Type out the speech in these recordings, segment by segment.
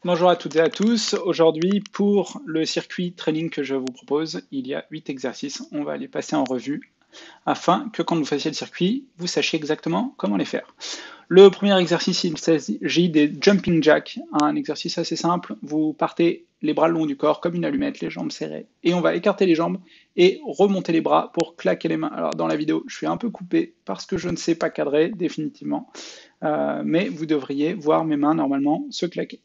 Bonjour à toutes et à tous. Aujourd'hui, pour le circuit training que je vous propose, il y a 8 exercices. On va les passer en revue afin que quand vous fassiez le circuit, vous sachiez exactement comment les faire. Le premier exercice, il s'agit des jumping jacks, un exercice assez simple. Vous partez les bras le long du corps comme une allumette, les jambes serrées, et on va écarter les jambes et remonter les bras pour claquer les mains. Alors dans la vidéo, je suis un peu coupé parce que je ne sais pas cadrer définitivement, mais vous devriez voir mes mains normalement se claquer.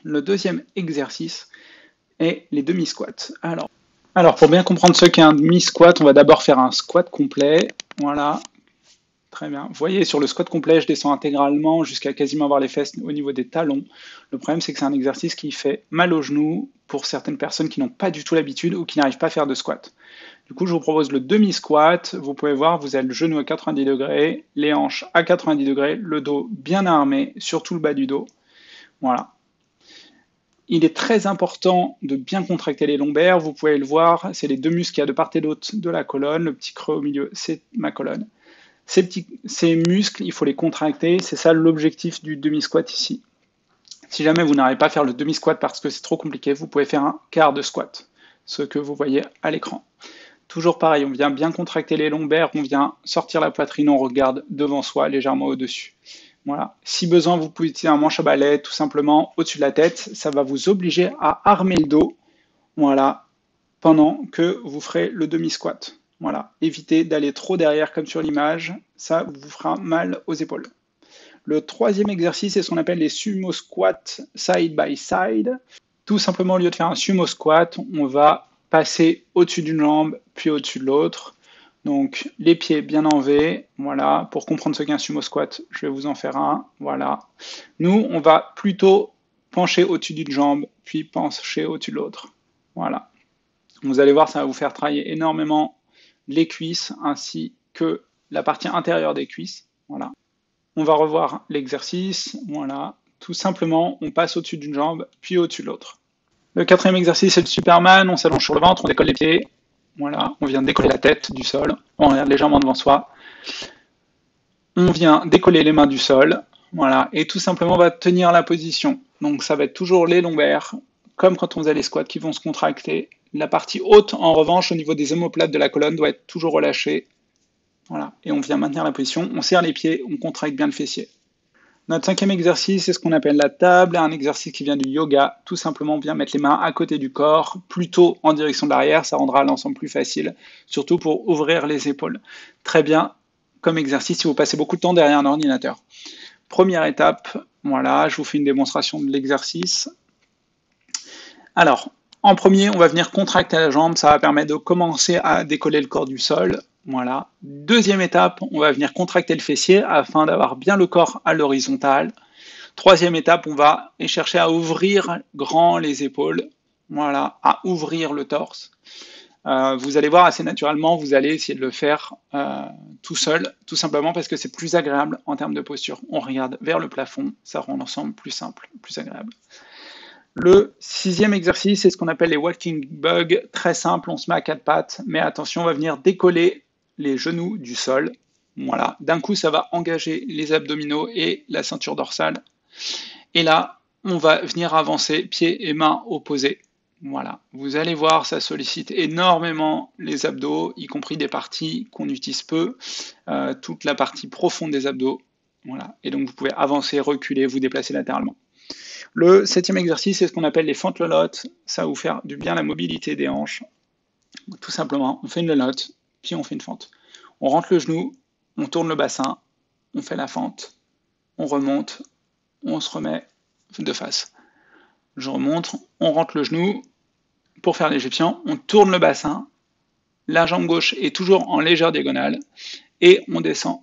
Le deuxième exercice est les demi-squats. Alors, pour bien comprendre ce qu'est un demi-squat, on va d'abord faire un squat complet. Voilà, très bien. Vous voyez, sur le squat complet, je descends intégralement jusqu'à quasiment avoir les fesses au niveau des talons. Le problème, c'est que c'est un exercice qui fait mal aux genoux pour certaines personnes qui n'ont pas du tout l'habitude ou qui n'arrivent pas à faire de squat. Du coup, je vous propose le demi-squat. Vous pouvez voir, vous avez le genou à 90 degrés, les hanches à 90 degrés, le dos bien armé, surtout le bas du dos. Voilà. Il est très important de bien contracter les lombaires. Vous pouvez le voir, c'est les deux muscles qu'il y a de part et d'autre de la colonne. Le petit creux au milieu, c'est ma colonne. Ces muscles, il faut les contracter. C'est ça l'objectif du demi-squat ici. Si jamais vous n'arrivez pas à faire le demi-squat parce que c'est trop compliqué, vous pouvez faire un quart de squat, ce que vous voyez à l'écran. Toujours pareil, on vient bien contracter les lombaires, on vient sortir la poitrine, on regarde devant soi, légèrement au-dessus. Voilà. Si besoin, vous pouvez utiliser un manche à balai tout simplement au-dessus de la tête. Ça va vous obliger à armer le dos, voilà, pendant que vous ferez le demi-squat. Voilà. Évitez d'aller trop derrière comme sur l'image, ça vous fera mal aux épaules. Le troisième exercice, c'est ce qu'on appelle les sumo squats side by side. Tout simplement, au lieu de faire un sumo squat, on va passer au-dessus d'une jambe, puis au-dessus de l'autre. Donc les pieds bien en V, voilà. Pour comprendre ce qu'est un sumo squat, je vais vous en faire un, voilà. Nous, on va plutôt pencher au-dessus d'une jambe, puis pencher au-dessus de l'autre, voilà. Vous allez voir, ça va vous faire travailler énormément les cuisses, ainsi que la partie intérieure des cuisses, voilà. On va revoir l'exercice, voilà. Tout simplement, on passe au-dessus d'une jambe, puis au-dessus de l'autre. Le quatrième exercice, c'est le Superman, on s'allonge sur le ventre, on décolle les pieds, voilà, on vient décoller la tête du sol, on regarde légèrement devant soi. On vient décoller les mains du sol, voilà, et tout simplement on va tenir la position. Donc ça va être toujours les lombaires, comme quand on faisait les squats, qui vont se contracter. La partie haute, en revanche, au niveau des omoplates de la colonne, doit être toujours relâchée. Voilà, et on vient maintenir la position, on serre les pieds, on contracte bien le fessier. Notre cinquième exercice, c'est ce qu'on appelle la table, un exercice qui vient du yoga. Tout simplement, bien mettre les mains à côté du corps, plutôt en direction de l'arrière, ça rendra l'ensemble plus facile, surtout pour ouvrir les épaules. Très bien comme exercice si vous passez beaucoup de temps derrière un ordinateur. Première étape, voilà, je vous fais une démonstration de l'exercice. Alors, en premier, on va venir contracter la jambe, ça va permettre de commencer à décoller le corps du sol. Voilà. Deuxième étape, on va venir contracter le fessier afin d'avoir bien le corps à l'horizontale. Troisième étape, on va chercher à ouvrir grand les épaules, voilà, à ouvrir le torse. Vous allez voir assez naturellement, vous allez essayer de le faire tout seul, tout simplement parce que c'est plus agréable en termes de posture. On regarde vers le plafond, ça rend l'ensemble plus simple, plus agréable. Le sixième exercice, c'est ce qu'on appelle les walking bugs, très simple, on se met à quatre pattes, mais attention, on va venir décoller les genoux du sol. Voilà, d'un coup, ça va engager les abdominaux et la ceinture dorsale. Et là, on va venir avancer pieds et mains opposés. Voilà, vous allez voir, ça sollicite énormément les abdos, y compris des parties qu'on utilise peu, toute la partie profonde des abdos. Voilà, et donc vous pouvez avancer, reculer, vous déplacer latéralement. Le septième exercice, c'est ce qu'on appelle les fentes lolottes. Ça va vous faire du bien la mobilité des hanches. Tout simplement, on fait une lolotte, puis on fait une fente. On rentre le genou, on tourne le bassin, on fait la fente, on remonte, on se remet de face. Je remonte, on rentre le genou. Pour faire l'égyptien, on tourne le bassin, la jambe gauche est toujours en légère diagonale, et on descend.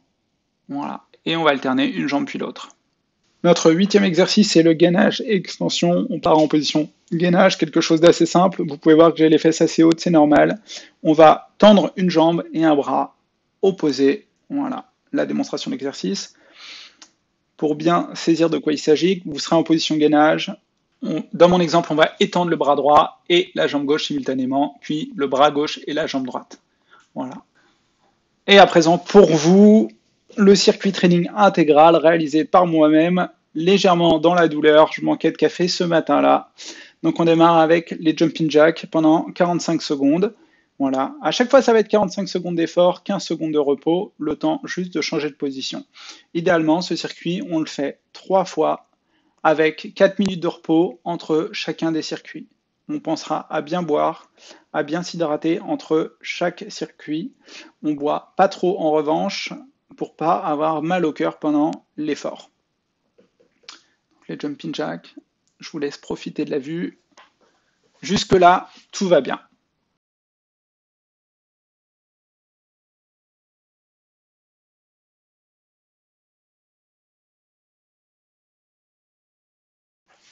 Voilà. Et on va alterner une jambe puis l'autre. Notre huitième exercice, c'est le gainage et extension. On part en position gainage, quelque chose d'assez simple. Vous pouvez voir que j'ai les fesses assez hautes, c'est normal. On va tendre une jambe et un bras opposés. Voilà, la démonstration d'exercice. Pour bien saisir de quoi il s'agit, vous serez en position gainage. Dans mon exemple, on va étendre le bras droit et la jambe gauche simultanément, puis le bras gauche et la jambe droite. Voilà. Et à présent, pour vous, le circuit training intégral réalisé par moi-même légèrement dans la douleur. Je manquais de café ce matin-là. Donc on démarre avec les jumping jacks pendant 45 secondes. Voilà. À chaque fois, ça va être 45 secondes d'effort, 15 secondes de repos, le temps juste de changer de position. Idéalement, ce circuit, on le fait 3 fois avec 4 minutes de repos entre chacun des circuits. On pensera à bien boire, à bien s'hydrater entre chaque circuit. On boit pas trop en revanche pour pas avoir mal au cœur pendant l'effort. Les jumping jacks, je vous laisse profiter de la vue. Jusque-là, tout va bien.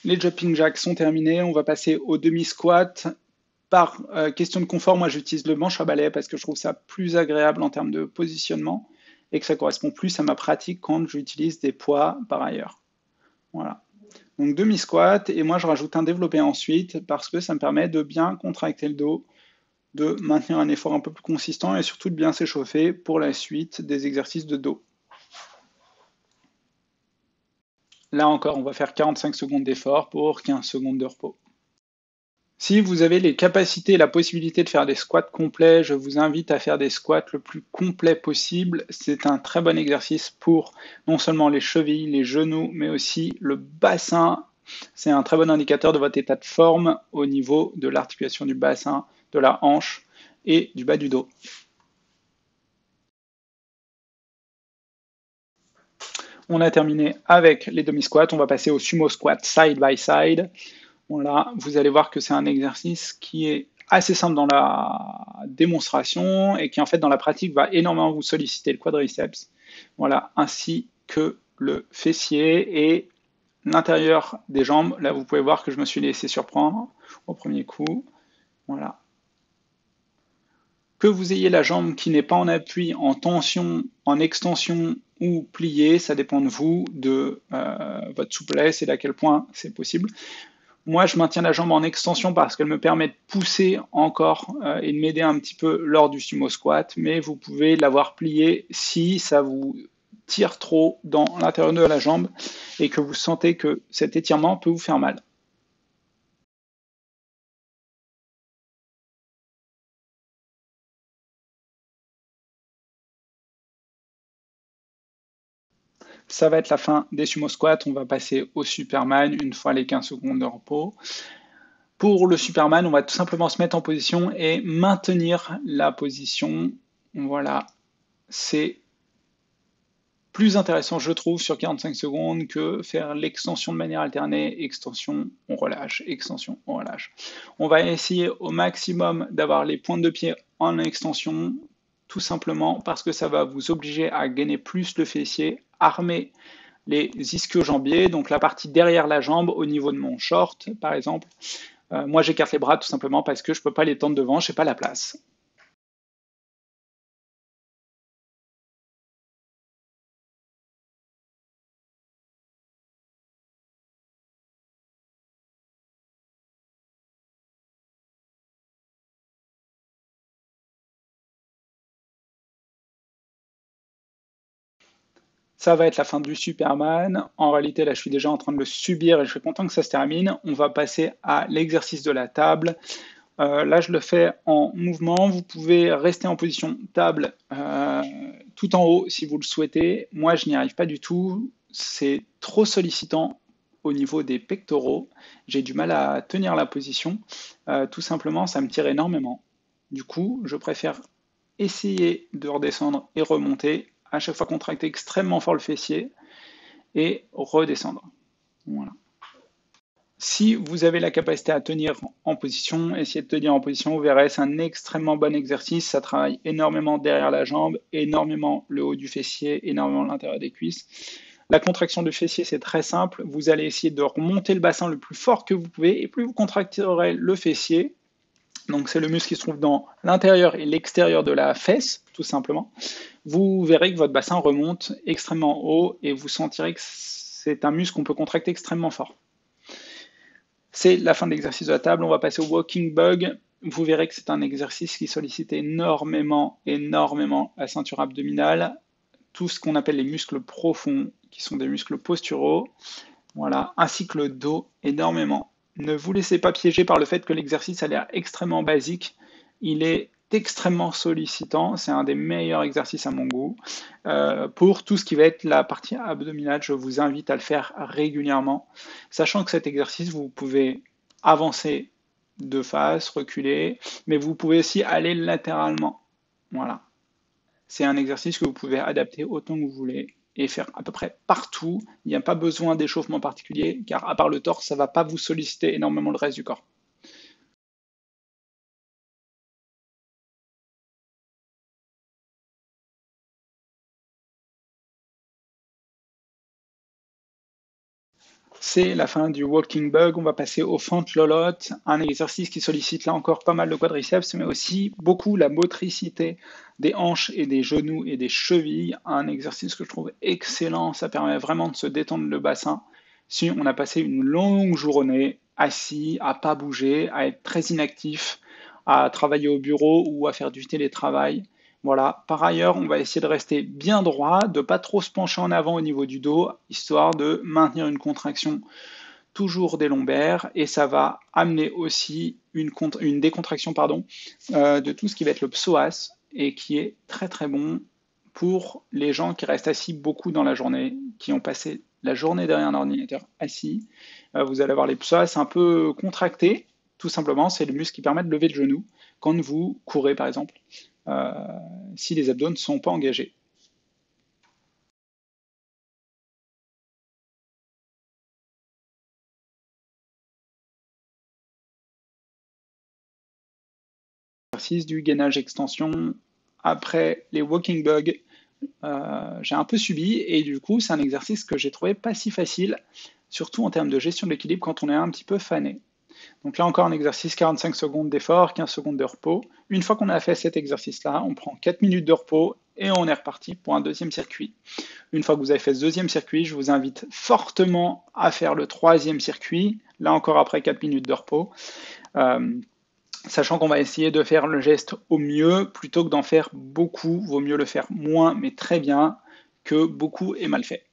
Les jumping jacks sont terminés. On va passer au demi-squat. Par question de confort, moi j'utilise le manche à balai parce que je trouve ça plus agréable en termes de positionnement et que ça correspond plus à ma pratique quand j'utilise des poids par ailleurs. Voilà. Donc demi-squat et moi je rajoute un développé ensuite parce que ça me permet de bien contracter le dos, de maintenir un effort un peu plus consistant et surtout de bien s'échauffer pour la suite des exercices de dos. Là encore, on va faire 45 secondes d'effort pour 15 secondes de repos. Si vous avez les capacités et la possibilité de faire des squats complets, je vous invite à faire des squats le plus complet possible. C'est un très bon exercice pour non seulement les chevilles, les genoux, mais aussi le bassin. C'est un très bon indicateur de votre état de forme au niveau de l'articulation du bassin, de la hanche et du bas du dos. On a terminé avec les demi-squats. On va passer au sumo squat side by side. Voilà, vous allez voir que c'est un exercice qui est assez simple dans la démonstration et qui en fait dans la pratique va énormément vous solliciter le quadriceps, voilà, ainsi que le fessier et l'intérieur des jambes. Là, vous pouvez voir que je me suis laissé surprendre au premier coup. Voilà. Que vous ayez la jambe qui n'est pas en appui, en tension, en extension ou pliée, ça dépend de vous, de votre souplesse et d'à quel point c'est possible. Moi, je maintiens la jambe en extension parce qu'elle me permet de pousser encore et de m'aider un petit peu lors du sumo squat, mais vous pouvez l'avoir pliée si ça vous tire trop dans l'intérieur de la jambe et que vous sentez que cet étirement peut vous faire mal. Ça va être la fin des sumo squats. On va passer au Superman une fois les 15 secondes de repos. Pour le Superman, on va tout simplement se mettre en position et maintenir la position. Voilà, c'est plus intéressant, je trouve, sur 45 secondes que faire l'extension de manière alternée, extension, on relâche, extension, on relâche. On va essayer au maximum d'avoir les pointes de pied en extension, tout simplement parce que ça va vous obliger à gainer plus le fessier, armer les ischio-jambiers, donc la partie derrière la jambe au niveau de mon short, par exemple. Moi, j'écarte les bras tout simplement parce que je ne peux pas les tendre devant, je n'ai pas la place. Ça va être la fin du Superman. En réalité, là, je suis déjà en train de le subir et je suis content que ça se termine. On va passer à l'exercice de la table. Là, je le fais en mouvement. Vous pouvez rester en position table tout en haut si vous le souhaitez. Moi, je n'y arrive pas du tout. C'est trop sollicitant au niveau des pectoraux. J'ai du mal à tenir la position. Tout simplement, ça me tire énormément. Du coup, je préfère essayer de redescendre et remonter. À chaque fois, contracter extrêmement fort le fessier et redescendre. Voilà. Si vous avez la capacité à tenir en position, essayez de tenir en position, vous verrez, c'est un extrêmement bon exercice, ça travaille énormément derrière la jambe, énormément le haut du fessier, énormément l'intérieur des cuisses. La contraction du fessier, c'est très simple, vous allez essayer de remonter le bassin le plus fort que vous pouvez, et plus vous contracterez le fessier, donc c'est le muscle qui se trouve dans l'intérieur et l'extérieur de la fesse, tout simplement, vous verrez que votre bassin remonte extrêmement haut et vous sentirez que c'est un muscle qu'on peut contracter extrêmement fort. C'est la fin de l'exercice de la table, on va passer au walking bug. Vous verrez que c'est un exercice qui sollicite énormément la ceinture abdominale, tout ce qu'on appelle les muscles profonds, qui sont des muscles posturaux. Voilà, ainsi que le dos énormément. Ne vous laissez pas piéger par le fait que l'exercice a l'air extrêmement basique. Il est extrêmement sollicitant, c'est un des meilleurs exercices à mon goût. Pour tout ce qui va être la partie abdominale, je vous invite à le faire régulièrement, sachant que cet exercice, vous pouvez avancer de face, reculer, mais vous pouvez aussi aller latéralement. Voilà. C'est un exercice que vous pouvez adapter autant que vous voulez et faire à peu près partout. Il n'y a pas besoin d'échauffement particulier, car à part le torse, ça ne va pas vous solliciter énormément le reste du corps. C'est la fin du walking bug, on va passer au front lolotte, un exercice qui sollicite là encore pas mal le quadriceps, mais aussi beaucoup la motricité des hanches et des genoux et des chevilles, un exercice que je trouve excellent, ça permet vraiment de se détendre le bassin. Si on a passé une longue journée assis, à pas bouger, à être très inactif, à travailler au bureau ou à faire du télétravail, voilà. Par ailleurs, on va essayer de rester bien droit, de ne pas trop se pencher en avant au niveau du dos, histoire de maintenir une contraction toujours des lombaires, et ça va amener aussi une décontraction de tout ce qui va être le psoas, et qui est très très bon pour les gens qui restent assis beaucoup dans la journée, qui ont passé la journée derrière un ordinateur assis. Vous allez avoir les psoas un peu contractés, tout simplement, c'est le muscle qui permet de lever le genou quand vous courez par exemple, euh, si les abdos ne sont pas engagés. Exercice du gainage extension après les walking bugs, j'ai un peu subi et du coup c'est un exercice que j'ai trouvé pas si facile, surtout en termes de gestion de l'équilibre quand on est un petit peu fané. Donc là encore un exercice, 45 secondes d'effort, 15 secondes de repos. Une fois qu'on a fait cet exercice-là, on prend 4 minutes de repos et on est reparti pour un deuxième circuit. Une fois que vous avez fait ce deuxième circuit, je vous invite fortement à faire le troisième circuit, là encore après 4 minutes de repos, euh, sachant qu'on va essayer de faire le geste au mieux plutôt que d'en faire beaucoup. Vaut mieux le faire moins mais très bien que beaucoup et mal fait.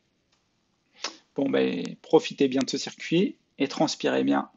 Bon, ben, profitez bien de ce circuit et transpirez bien.